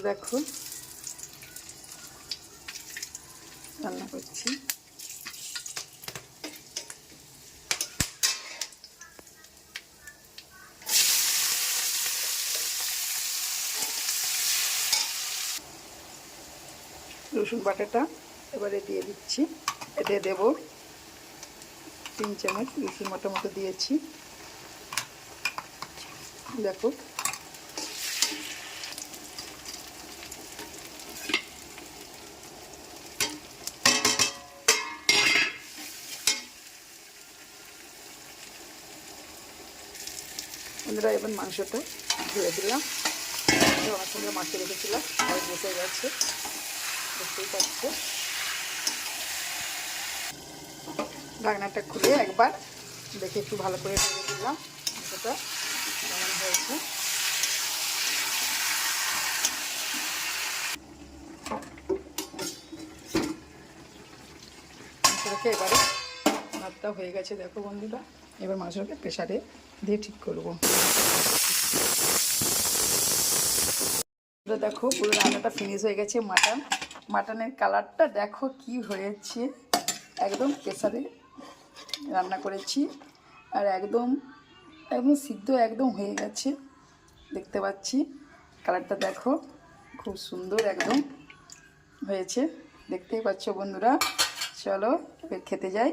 দেখো রান্না করছি। রসুন বাটাটা এবারে দিয়ে দিচ্ছি। এতে দেব 3 চামচ রসুন বাটা মতো দিয়েছি। দেখো বন্ধুরা, এবার মাংসটা ধুয়ে দিলাম। অনেক সুন্দর মাছ রেখেছিলাম, আর বসে গেছে, দেখতেই পাচ্ছে। ঢাকনাটা খুলে একবার দেখে একটু ভালো করে ধুয়ে দিলাম মাংসটা কেমন হয়েছে। মাংসটাকে এবারে ভাতটা হয়ে গেছে দেখো বন্ধুরা। এবার মাংসটাকে প্রেসারে দিয়ে ঠিক করবো। দেখো পুরো রান্নাটা ফিনিশ হয়ে গেছে। মাটনের কালারটা দেখো কি হয়েছে। একদম প্রেসারে রান্না করেছি, আর একদম সিদ্ধ একদম হয়ে গেছে, দেখতে পাচ্ছি। কালারটা দেখো খুব সুন্দর একদম হয়েছে, দেখতেই পাচ্ছ বন্ধুরা। চলো এবার খেতে যাই।